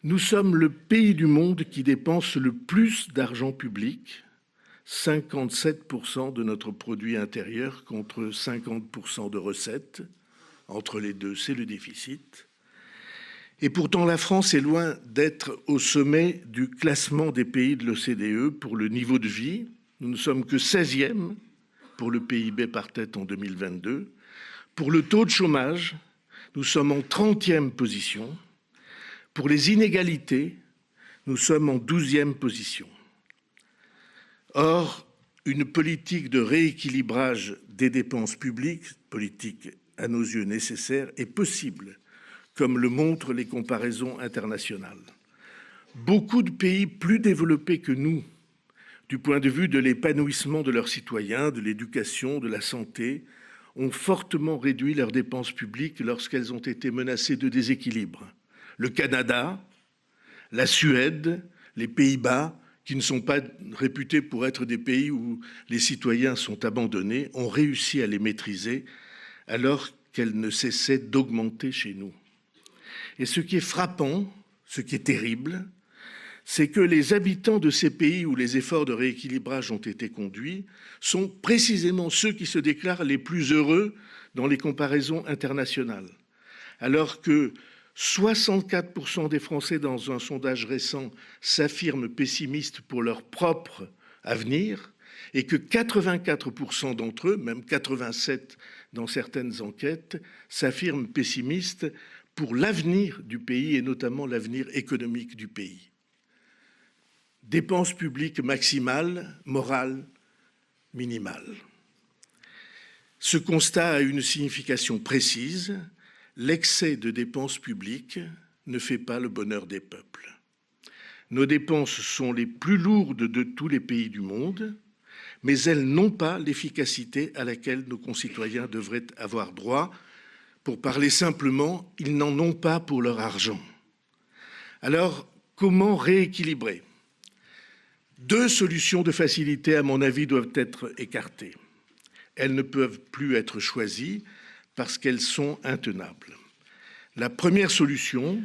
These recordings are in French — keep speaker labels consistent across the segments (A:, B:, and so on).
A: Nous sommes le pays du monde qui dépense le plus d'argent public, 57% de notre produit intérieur contre 50% de recettes. Entre les deux, c'est le déficit. Et pourtant, la France est loin d'être au sommet du classement des pays de l'OCDE pour le niveau de vie. Nous ne sommes que 16e pour le PIB par tête en 2022. Pour le taux de chômage, nous sommes en 30e position. Pour les inégalités, nous sommes en 12e position. Or, une politique de rééquilibrage des dépenses publiques, politique à nos yeux nécessaire, est possible, comme le montrent les comparaisons internationales. Beaucoup de pays plus développés que nous, du point de vue de l'épanouissement de leurs citoyens, de l'éducation, de la santé, ont fortement réduit leurs dépenses publiques lorsqu'elles ont été menacées de déséquilibre. Le Canada, la Suède, les Pays-Bas, qui ne sont pas réputés pour être des pays où les citoyens sont abandonnés, ont réussi à les maîtriser alors qu'elles ne cessaient d'augmenter chez nous. Et ce qui est frappant, ce qui est terrible, c'est que les habitants de ces pays où les efforts de rééquilibrage ont été conduits sont précisément ceux qui se déclarent les plus heureux dans les comparaisons internationales. Alors que 64% des Français dans un sondage récent s'affirment pessimistes pour leur propre avenir et que 84% d'entre eux, même 87% dans certaines enquêtes, s'affirment pessimistes pour l'avenir du pays et notamment l'avenir économique du pays. Dépenses publiques maximales, morale minimale. Ce constat a une signification précise. L'excès de dépenses publiques ne fait pas le bonheur des peuples. Nos dépenses sont les plus lourdes de tous les pays du monde, mais elles n'ont pas l'efficacité à laquelle nos concitoyens devraient avoir droit. Pour parler simplement, ils n'en ont pas pour leur argent. Alors, comment rééquilibrer ? Deux solutions de facilité, à mon avis, doivent être écartées. Elles ne peuvent plus être choisies parce qu'elles sont intenables. La première solution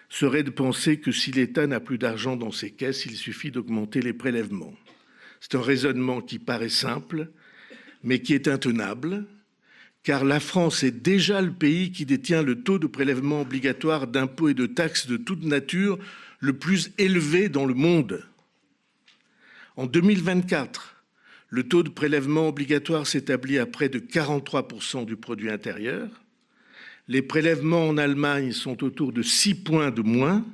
A: serait de penser que si l'État n'a plus d'argent dans ses caisses, il suffit d'augmenter les prélèvements. C'est un raisonnement qui paraît simple, mais qui est intenable, car la France est déjà le pays qui détient le taux de prélèvement obligatoire d'impôts et de taxes de toute nature le plus élevé dans le monde. En 2024, le taux de prélèvement obligatoire s'établit à près de 43% du produit intérieur. Les prélèvements en Allemagne sont autour de 6 points de moins.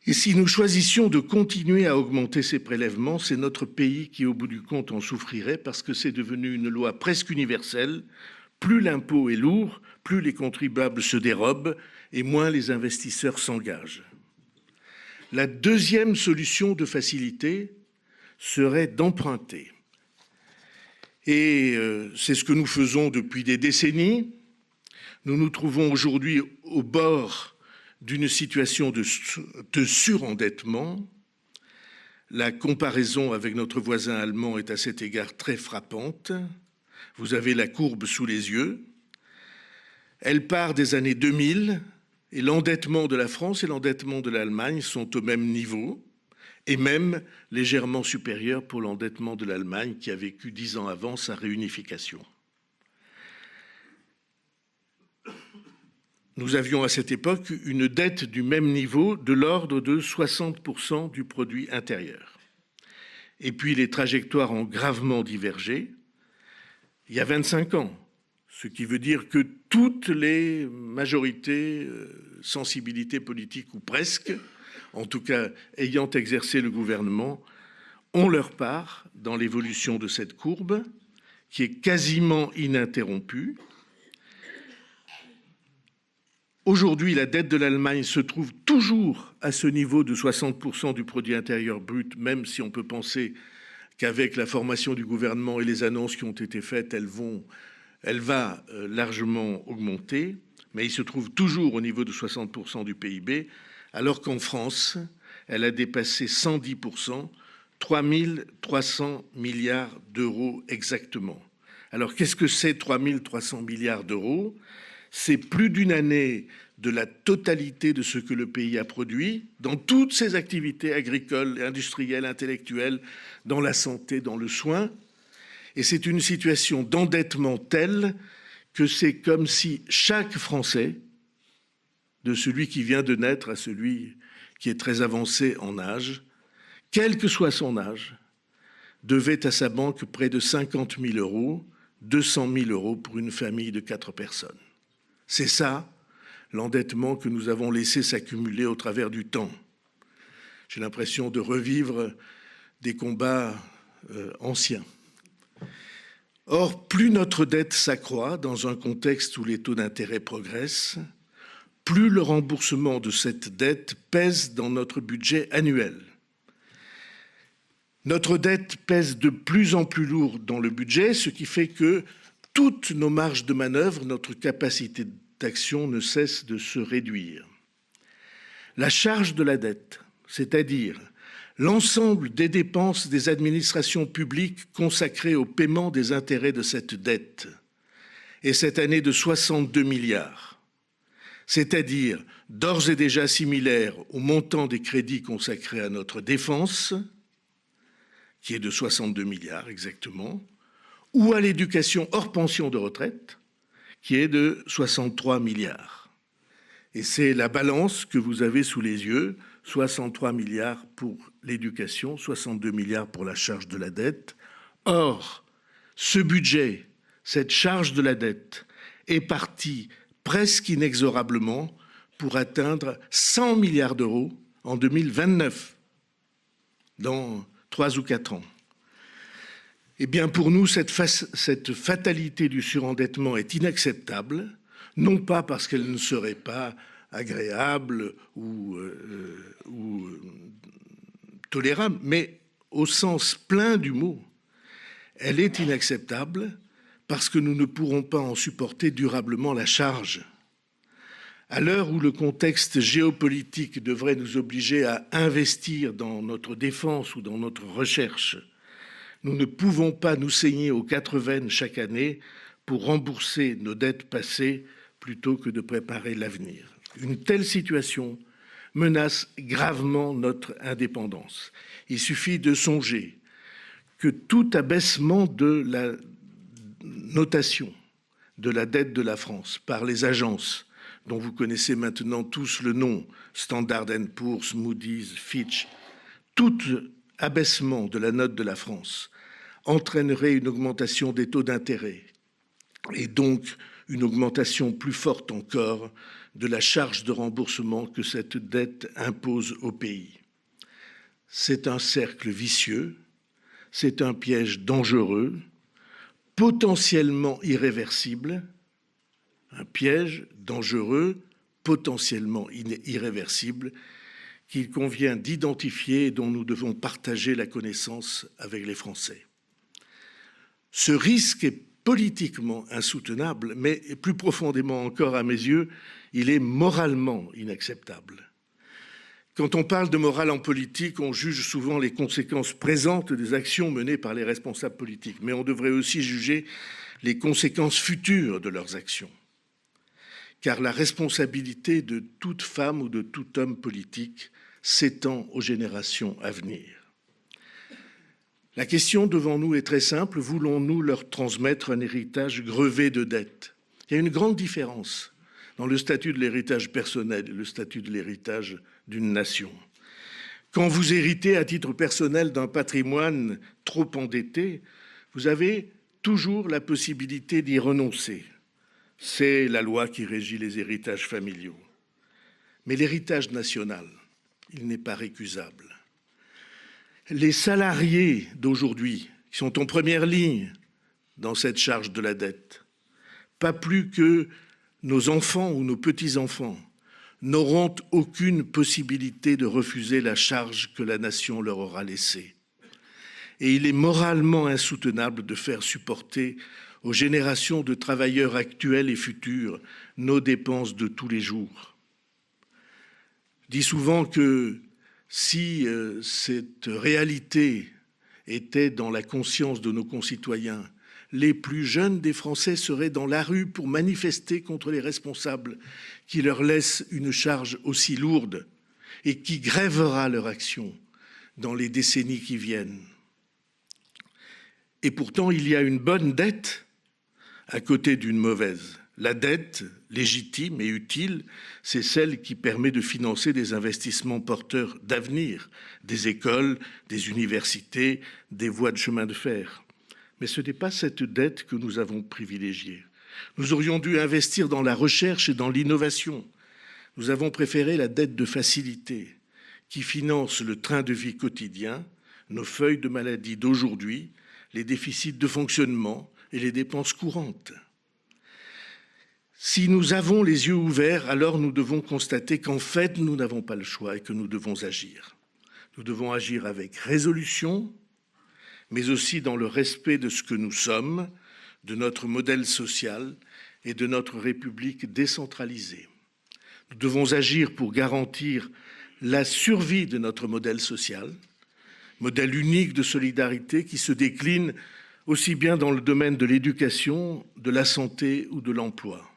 A: Et si nous choisissions de continuer à augmenter ces prélèvements, c'est notre pays qui, au bout du compte, en souffrirait parce que c'est devenu une loi presque universelle. Plus l'impôt est lourd, plus les contribuables se dérobent et moins les investisseurs s'engagent. La deuxième solution de facilité serait d'emprunter. Et c'est ce que nous faisons depuis des décennies. Nous nous trouvons aujourd'hui au bord d'une situation de surendettement. La comparaison avec notre voisin allemand est à cet égard très frappante. Vous avez la courbe sous les yeux. Elle part des années 2000 et l'endettement de la France et l'endettement de l'Allemagne sont au même niveau et même légèrement supérieur pour l'endettement de l'Allemagne qui a vécu 10 ans avant sa réunification. Nous avions à cette époque une dette du même niveau de l'ordre de 60% du produit intérieur. Et puis les trajectoires ont gravement divergé il y a 25 ans, ce qui veut dire que toutes les majorités, sensibilités politiques ou presque, en tout cas ayant exercé le gouvernement, ont leur part dans l'évolution de cette courbe qui est quasiment ininterrompue. Aujourd'hui, la dette de l'Allemagne se trouve toujours à ce niveau de 60% du produit intérieur brut, même si on peut penser qu'avec la formation du gouvernement et les annonces qui ont été faites, elle va largement augmenter, mais il se trouve toujours au niveau de 60% du PIB, alors qu'en France, elle a dépassé 110%, 3 300 milliards d'euros exactement. Alors qu'est-ce que c'est 3 300 milliards d'euros ? C'est plus d'une année de la totalité de ce que le pays a produit, dans toutes ses activités agricoles, industrielles, intellectuelles, dans la santé, dans le soin. Et c'est une situation d'endettement telle que c'est comme si chaque Français, de celui qui vient de naître à celui qui est très avancé en âge, quel que soit son âge, devait à sa banque près de 50 000 euros, 200 000 euros pour une famille de 4 personnes. C'est ça, l'endettement que nous avons laissé s'accumuler au travers du temps. J'ai l'impression de revivre des combats anciens. Or, plus notre dette s'accroît dans un contexte où les taux d'intérêt progressent, plus le remboursement de cette dette pèse dans notre budget annuel. Notre dette pèse de plus en plus lourd dans le budget, ce qui fait que toutes nos marges de manœuvre, notre capacité d'action ne cesse de se réduire. La charge de la dette, c'est-à-dire l'ensemble des dépenses des administrations publiques consacrées au paiement des intérêts de cette dette, est cette année de 62 milliards, c'est-à-dire d'ores et déjà similaire au montant des crédits consacrés à notre défense, qui est de 62 milliards exactement, ou à l'éducation hors pension de retraite, qui est de 63 milliards. Et c'est la balance que vous avez sous les yeux, 63 milliards pour l'éducation, 62 milliards pour la charge de la dette. Or, ce budget, cette charge de la dette, est partie presque inexorablement pour atteindre 100 milliards d'euros en 2029, dans 3 ou 4 ans. Eh bien, pour nous, cette fatalité du surendettement est inacceptable, non pas parce qu'elle ne serait pas agréable ou tolérable, mais au sens plein du mot. Elle est inacceptable parce que nous ne pourrons pas en supporter durablement la charge. À l'heure où le contexte géopolitique devrait nous obliger à investir dans notre défense ou dans notre recherche, nous ne pouvons pas nous saigner aux 4 veines chaque année pour rembourser nos dettes passées plutôt que de préparer l'avenir. Une telle situation menace gravement notre indépendance. Il suffit de songer que tout abaissement de la notation de la dette de la France par les agences dont vous connaissez maintenant tous le nom, Standard & Poor's, Moody's, Fitch, tout abaissement de la note de la France entraînerait une augmentation des taux d'intérêt et donc une augmentation plus forte encore de la charge de remboursement que cette dette impose au pays. C'est un cercle vicieux, c'est un piège dangereux, potentiellement irréversible, un piège dangereux, potentiellement irréversible, qu'il convient d'identifier et dont nous devons partager la connaissance avec les Français. Ce risque est politiquement insoutenable, mais plus profondément encore à mes yeux, il est moralement inacceptable. Quand on parle de morale en politique, on juge souvent les conséquences présentes des actions menées par les responsables politiques, mais on devrait aussi juger les conséquences futures de leurs actions. Car la responsabilité de toute femme ou de tout homme politique s'étend aux générations à venir. La question devant nous est très simple, voulons-nous leur transmettre un héritage grevé de dettes? Il y a une grande différence dans le statut de l'héritage personnel et le statut de l'héritage d'une nation. Quand vous héritez à titre personnel d'un patrimoine trop endetté, vous avez toujours la possibilité d'y renoncer. C'est la loi qui régit les héritages familiaux. Mais l'héritage national, il n'est pas récusable. Les salariés d'aujourd'hui, qui sont en première ligne dans cette charge de la dette, pas plus que nos enfants ou nos petits-enfants, n'auront aucune possibilité de refuser la charge que la nation leur aura laissée. Et il est moralement insoutenable de faire supporter aux générations de travailleurs actuels et futurs nos dépenses de tous les jours. Je dis souvent que si cette réalité était dans la conscience de nos concitoyens, les plus jeunes des Français seraient dans la rue pour manifester contre les responsables qui leur laissent une charge aussi lourde et qui grèvera leur action dans les décennies qui viennent. Et pourtant, il y a une bonne dette à côté d'une mauvaise. La dette, légitime et utile, c'est celle qui permet de financer des investissements porteurs d'avenir, des écoles, des universités, des voies de chemin de fer. Mais ce n'est pas cette dette que nous avons privilégiée. Nous aurions dû investir dans la recherche et dans l'innovation. Nous avons préféré la dette de facilité, qui finance le train de vie quotidien, nos feuilles de maladie d'aujourd'hui, les déficits de fonctionnement et les dépenses courantes. Si nous avons les yeux ouverts, alors nous devons constater qu'en fait, nous n'avons pas le choix et que nous devons agir. Nous devons agir avec résolution, mais aussi dans le respect de ce que nous sommes, de notre modèle social et de notre République décentralisée. Nous devons agir pour garantir la survie de notre modèle social, modèle unique de solidarité qui se décline aussi bien dans le domaine de l'éducation, de la santé ou de l'emploi.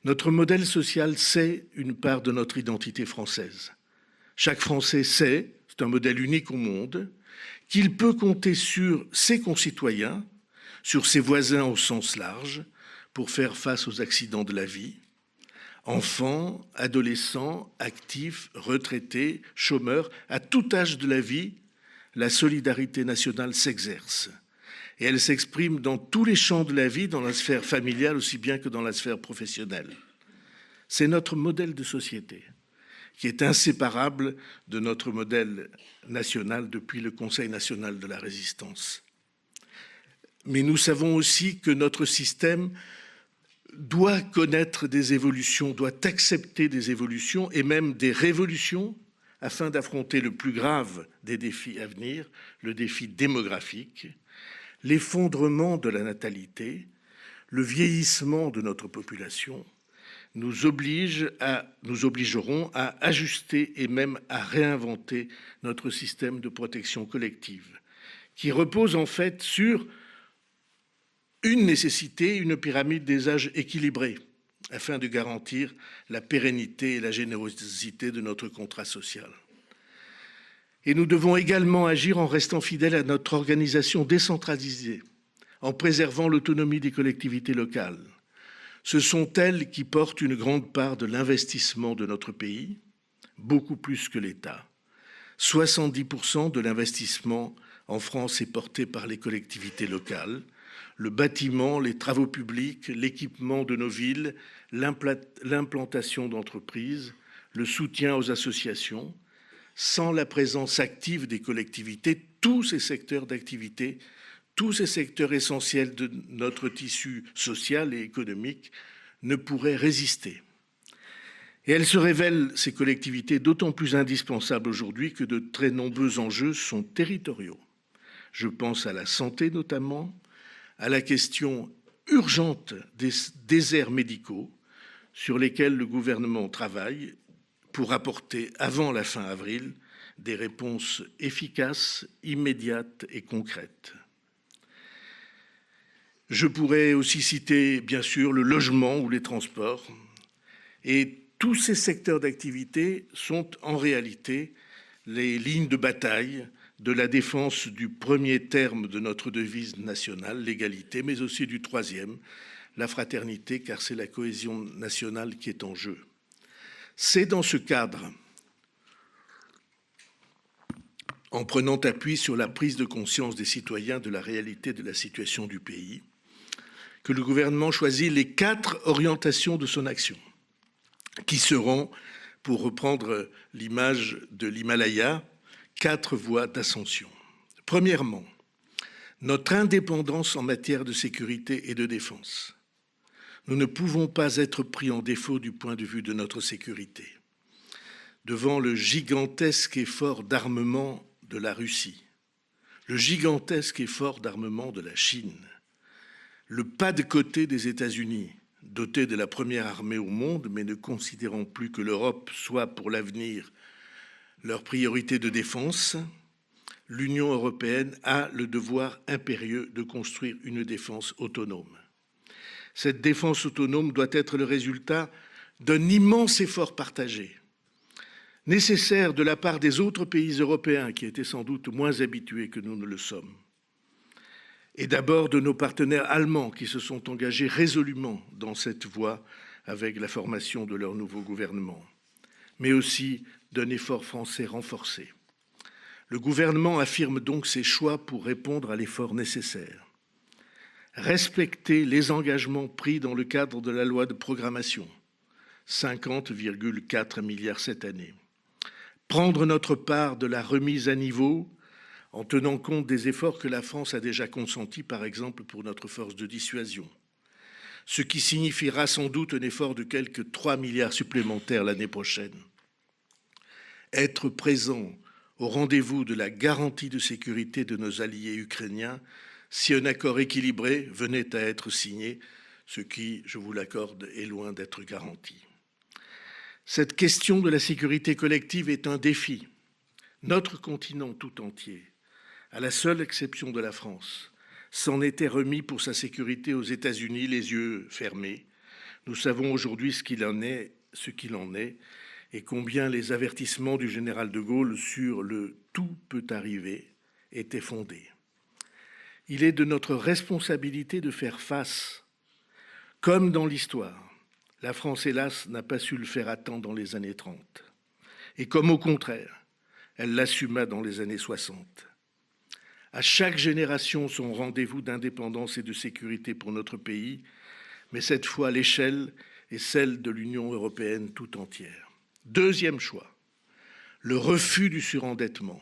A: Notre modèle social, c'est une part de notre identité française. Chaque Français sait, c'est un modèle unique au monde, qu'il peut compter sur ses concitoyens, sur ses voisins au sens large, pour faire face aux accidents de la vie. Enfants, adolescents, actifs, retraités, chômeurs, à tout âge de la vie, la solidarité nationale s'exerce. Et elle s'exprime dans tous les champs de la vie, dans la sphère familiale aussi bien que dans la sphère professionnelle. C'est notre modèle de société qui est inséparable de notre modèle national depuis le Conseil national de la résistance. Mais nous savons aussi que notre système doit connaître des évolutions, doit accepter des évolutions et même des révolutions afin d'affronter le plus grave des défis à venir, le défi démographique, l'effondrement de la natalité, le vieillissement de notre population, nous obligeront à ajuster et même à réinventer notre système de protection collective, qui repose en fait sur une nécessité, une pyramide des âges équilibrée, afin de garantir la pérennité et la générosité de notre contrat social. Et nous devons également agir en restant fidèles à notre organisation décentralisée, en préservant l'autonomie des collectivités locales. Ce sont elles qui portent une grande part de l'investissement de notre pays, beaucoup plus que l'État. 70% de l'investissement en France est porté par les collectivités locales. Le bâtiment, les travaux publics, l'équipement de nos villes, l'implantation d'entreprises, le soutien aux associations. Sans la présence active des collectivités, tous ces secteurs d'activité, tous ces secteurs essentiels de notre tissu social et économique ne pourraient résister. Et elles se révèlent, ces collectivités, d'autant plus indispensables aujourd'hui que de très nombreux enjeux sont territoriaux. Je pense à la santé notamment, à la question urgente des déserts médicaux sur lesquels le gouvernement travaille pour apporter, avant la fin avril, des réponses efficaces, immédiates et concrètes. Je pourrais aussi citer, bien sûr, le logement ou les transports. Et tous ces secteurs d'activité sont en réalité les lignes de bataille de la défense du premier terme de notre devise nationale, l'égalité, mais aussi du troisième, la fraternité, car c'est la cohésion nationale qui est en jeu. C'est dans ce cadre, en prenant appui sur la prise de conscience des citoyens de la réalité de la situation du pays, que le gouvernement choisit les 4 orientations de son action, qui seront, pour reprendre l'image de l'Himalaya, 4 voies d'ascension. Premièrement, notre indépendance en matière de sécurité et de défense. Nous ne pouvons pas être pris en défaut du point de vue de notre sécurité. Devant le gigantesque effort d'armement de la Russie, le gigantesque effort d'armement de la Chine, le pas de côté des États-Unis, dotés de la première armée au monde, mais ne considérant plus que l'Europe soit pour l'avenir leur priorité de défense, l'Union européenne a le devoir impérieux de construire une défense autonome. Cette défense autonome doit être le résultat d'un immense effort partagé, nécessaire de la part des autres pays européens qui étaient sans doute moins habitués que nous ne le sommes, et d'abord de nos partenaires allemands qui se sont engagés résolument dans cette voie avec la formation de leur nouveau gouvernement, mais aussi d'un effort français renforcé. Le gouvernement affirme donc ses choix pour répondre à l'effort nécessaire. Respecter les engagements pris dans le cadre de la loi de programmation, 50,4 milliards cette année. Prendre notre part de la remise à niveau en tenant compte des efforts que la France a déjà consentis, par exemple pour notre force de dissuasion, ce qui signifiera sans doute un effort de quelques 3 milliards supplémentaires l'année prochaine. Être présent au rendez-vous de la garantie de sécurité de nos alliés ukrainiens si un accord équilibré venait à être signé, ce qui, je vous l'accorde, est loin d'être garanti. Cette question de la sécurité collective est un défi. Notre continent tout entier, à la seule exception de la France, s'en était remis pour sa sécurité aux États-Unis, les yeux fermés. Nous savons aujourd'hui ce qu'il en est, et combien les avertissements du général de Gaulle sur le « tout peut arriver » étaient fondés. Il est de notre responsabilité de faire face. Comme dans l'histoire, la France, hélas, n'a pas su le faire à temps dans les années 30. Et comme au contraire, elle l'assuma dans les années 60. À chaque génération, son rendez-vous d'indépendance et de sécurité pour notre pays, mais cette fois, l'échelle est celle de l'Union européenne tout entière. Deuxième choix, le refus du surendettement.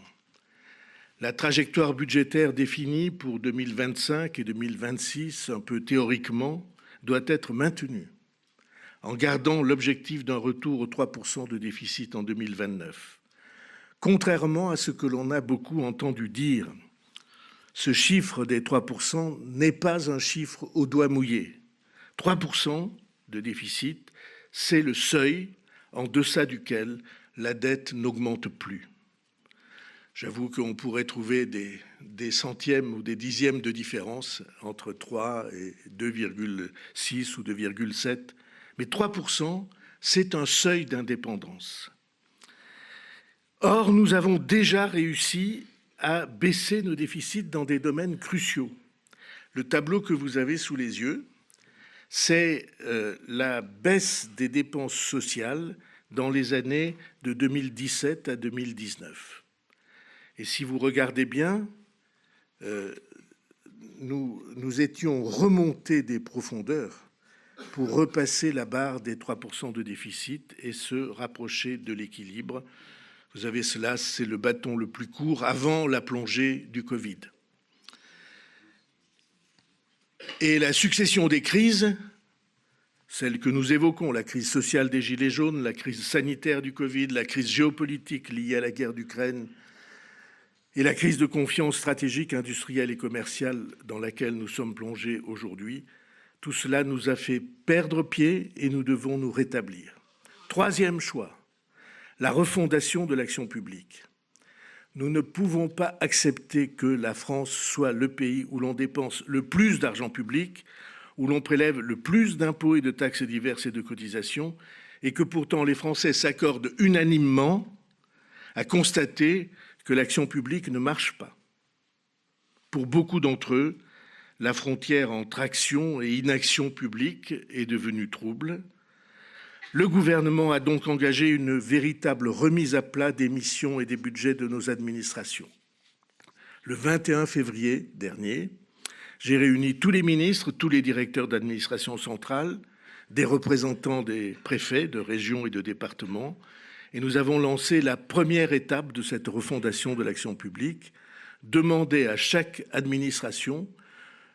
A: La trajectoire budgétaire définie pour 2025 et 2026, un peu théoriquement, doit être maintenue, en gardant l'objectif d'un retour aux 3% de déficit en 2029. Contrairement à ce que l'on a beaucoup entendu dire, ce chiffre des 3% n'est pas un chiffre au doigt mouillé. 3% de déficit, c'est le seuil en deçà duquel la dette n'augmente plus. J'avoue qu'on pourrait trouver des centièmes ou des dixièmes de différence entre 3 et 2,6 ou 2,7, mais 3%, c'est un seuil d'indépendance. Or, nous avons déjà réussi à baisser nos déficits dans des domaines cruciaux. Le tableau que vous avez sous les yeux, c'est la baisse des dépenses sociales dans les années de 2017 à 2019. Et si vous regardez bien, nous étions remontés des profondeurs pour repasser la barre des 3% de déficit et se rapprocher de l'équilibre. Vous avez cela, c'est le bâton le plus court avant la plongée du Covid. Et la succession des crises, celles que nous évoquons, la crise sociale des Gilets jaunes, la crise sanitaire du Covid, la crise géopolitique liée à la guerre d'Ukraine et la crise de confiance stratégique, industrielle et commerciale dans laquelle nous sommes plongés aujourd'hui, tout cela nous a fait perdre pied et nous devons nous rétablir. Troisième choix, la refondation de l'action publique. Nous ne pouvons pas accepter que la France soit le pays où l'on dépense le plus d'argent public, où l'on prélève le plus d'impôts et de taxes diverses et de cotisations, et que pourtant les Français s'accordent unanimement à constater que l'action publique ne marche pas. Pour beaucoup d'entre eux, la frontière entre action et inaction publique est devenue trouble. Le gouvernement a donc engagé une véritable remise à plat des missions et des budgets de nos administrations. Le 21 février dernier, j'ai réuni tous les ministres, tous les directeurs d'administration centrale, des représentants des préfets de régions et de départements, et nous avons lancé la première étape de cette refondation de l'action publique, demander à chaque administration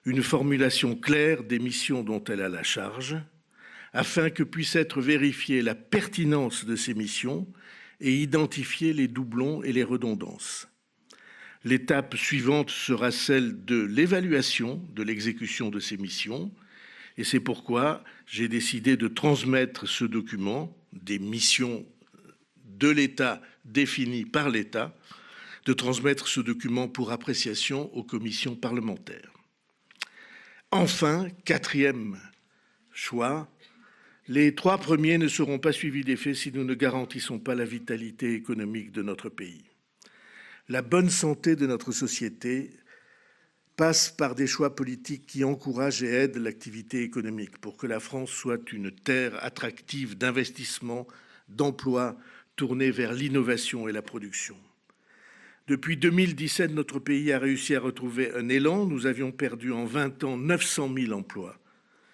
A: une formulation claire des missions dont elle a la charge, afin que puisse être vérifiée la pertinence de ces missions et identifier les doublons et les redondances. L'étape suivante sera celle de l'évaluation de l'exécution de ces missions, et c'est pourquoi j'ai décidé de transmettre ce document des missions de l'État définies par l'État de transmettre ce document pour appréciation aux commissions parlementaires. Enfin, quatrième choix, les 3 premiers ne seront pas suivis d'effet si nous ne garantissons pas la vitalité économique de notre pays. La bonne santé de notre société passe par des choix politiques qui encouragent et aident l'activité économique pour que la France soit une terre attractive d'investissement, d'emplois tournés vers l'innovation et la production. Depuis 2017, notre pays a réussi à retrouver un élan. Nous avions perdu en 20 ans 900 000 emplois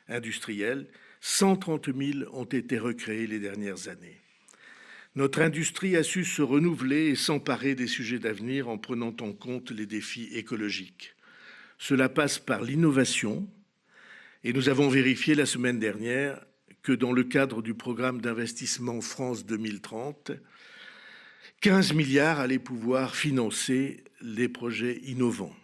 A: industriels. 130 000 ont été recréés les dernières années. Notre industrie a su se renouveler et s'emparer des sujets d'avenir en prenant en compte les défis écologiques. Cela passe par l'innovation et nous avons vérifié la semaine dernière que dans le cadre du programme d'investissement France 2030, 15 milliards allaient pouvoir financer les projets innovants.